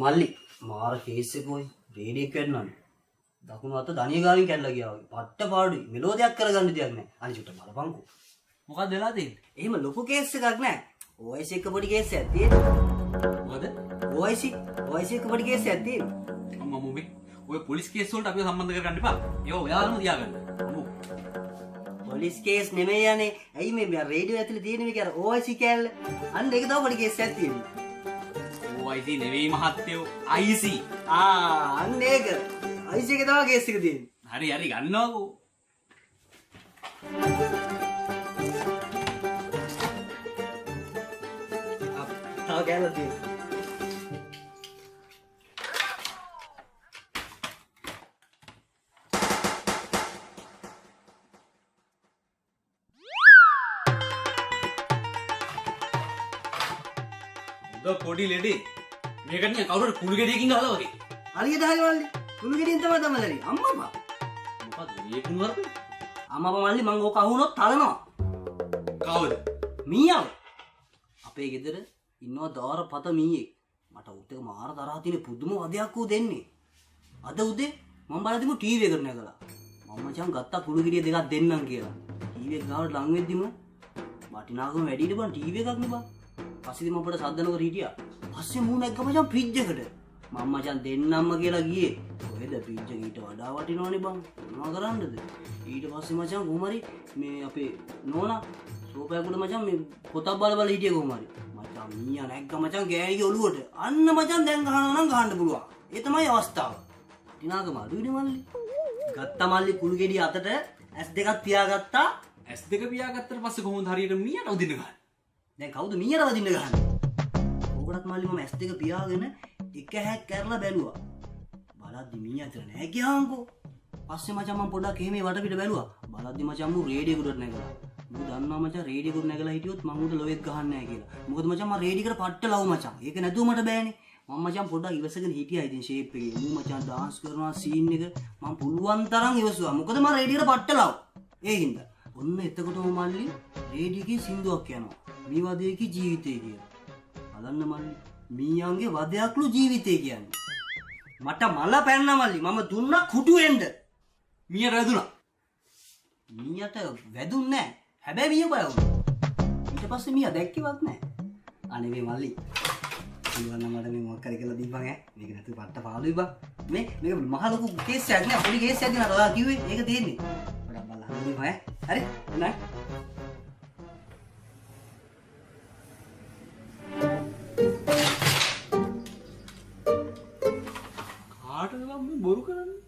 මල්ලි මාර කේස් එක ඔය රේඩියක් කරනවානේ. දකුණු අත දණිය ගාවින් කැඩලා ගියා වගේ. පට්ට පාඩුයි. මෙලෝ දෙයක් කරගන්න දෙයක් නැහැ. අනිචුට බලපංකෝ. මොකක්ද වෙලා තියෙන්නේ? එහෙම ලොකු කේස් එකක් නැහැ. OIC එක පොඩි කේස් එකක් තියෙනවා. මොකද? OIC එක පොඩි කේස් එකක් තියෙනවා. අම්මා මුඹේ. ඔය පොලිස් කේස් වලට අපිව සම්බන්ධ කරගන්න එපා. ඒවා ඔයාලම තියාගන්න. අම්මෝ. පොලිස් කේස් නෙමෙයි යන්නේ. ඇයි මේ රේඩියෝ ඇතුලේ තියෙන මේක අර OIC කෑල්ල. අන්න ඒක තමයි පොඩි කේස් එකක් තියෙන්නේ. OIC නෙවෙයි මහත්තයෝ. IC. අන්න ඒක. IC එකේ තමයි කේස් එක තියෙන්නේ. හරි ගන්නවකෝ. තව කෑල්ලක් තියෙනවා. පොඩි ලෙඩේ මේක නිකන් කවුරුහරි කුණු ගෙඩියකින් ගහලා වගේ. හරියට හරි මල්ලි. කුණු ගෙඩියෙන් තමයි තමලරි. අම්මපා. මොකද මේ කුණු වරපේ? අම්මපා මල්ලි මං ඕක අහුනොත් තලනවා. කවුද? මීයව. අපේ ගෙදර ඉන්නවා දාර පත මීයෙක්. මට උත් එක මාර තරහ තියෙන පුදුම වදයක් ඌ දෙන්නේ. අද උදේ මම බලද්දිම ටීවී එකට නැගලා. මම මචං ගත්තා කුණු ගෙඩිය දෙකක් දෙන්නම් කියලා. ටීවී එක ගාවට ලං වෙද්දිම වටිනාකම වැඩි ඉඳ බං ටීවී එකක් නේ බං. පස්සේ මම අපිට සද්ද නොකර හිටියා. පස්සේ මූ නැග්ග මචං ෆ්‍රිජ් එකට. මම මචං දෙන්නම්ම කියලා ගියේ. කොහෙද ෆ්‍රිජ් එක ඊට වඩා වටිනවනේ බං. මොනවා කරන්නද? ඊට පස්සේ මචං කොහමරි මේ අපේ නෝනා සෝපයක් උඩ මචං මේ පොතක් බල හිටියේ කොහමරි. මචං මීයා නැග්ග මචං ගෑණිගේ ඔළුවට. අන්න මචං දැන් ගහනවා නම් ගහන්න පුළුවන්. ඒ තමයි අවස්ථාව. වටිනාකම අඩුයිනේ මල්ලි. ගත්ත මල්ලි කුණු ගෙඩිය අතට S2ක් තියාගත්තා. S2 පියාගත්තට පස්සේ කොහොමද හරියට මීයට උදින්න ගහන්නේ? දැන් කවුද මීයට වදින්න ගහන්නේ? ඕකටත් මල්ලි මම S2 පියාගෙන එක හැක් කරලා බැලුවා. බලද්දි මීයා අතර නෑ ගියාන්කෝ. පස්සේ මචං මම පොඩ්ඩක් එහෙම වටපිට බැලුවා. බලද්දි මචං මූ රේඩියේකට නැගලා. මූ දන්නවා මචං රේඩියේකට නැගලා හිටියොත් මං උඩ ලොවෙක් ගහන්නේ නෑ කියලා. මොකද මචං මම රේඩියේකට පට්ට ලව් මචං. ඒක නැතුව මට බෑනේ. මම මචං පොඩ්ඩක් ඉවසගෙන හිටියා ඉතින් ෂේප් එකේ. මූ මචං ඩාන්ස් කරනවා සීන් එක මම පුළුවන් තරම් ඉවසුවා. මොකද මම රේඩියේකට පට්ට ලව්. ඒ හින්දා. ඔන්න එතකොටම මල්ලි රේඩියෝකේ සින්දුවක් යනවා. මේ වදේකේ ජීවිතය කියලා. බලන්න මල්ලි මීයන්ගේ වදයක්ලු ජීවිතය කියන්නේ. මට මල පැන්න මල්ලි මම දුන්නා කුටු එන්න. මීයට වැදුනා. මීයට වැදුන්නේ නැහැ. හැබැයි මීය බය වුණා. ඊට පස්සේ මීයා දැක්කේවත් නැහැ. අනේ මේ මල්ලි. ඉවන්න මට මේ මොකක් කරේ කියලා දීපන් ඈ. මේක නැතු පට්ට පාළුයි බං. මේක මහ ලොකු කේස් එකක් නෑ. පොඩි කේස් එකක් දිනනවා. ඔයා කිව්වේ ඒක තියෙන්නේ. පොඩක් බලන්න දීපන් ඈ. හරි? නෑ. කාටද මම බොරු කරන්නේ?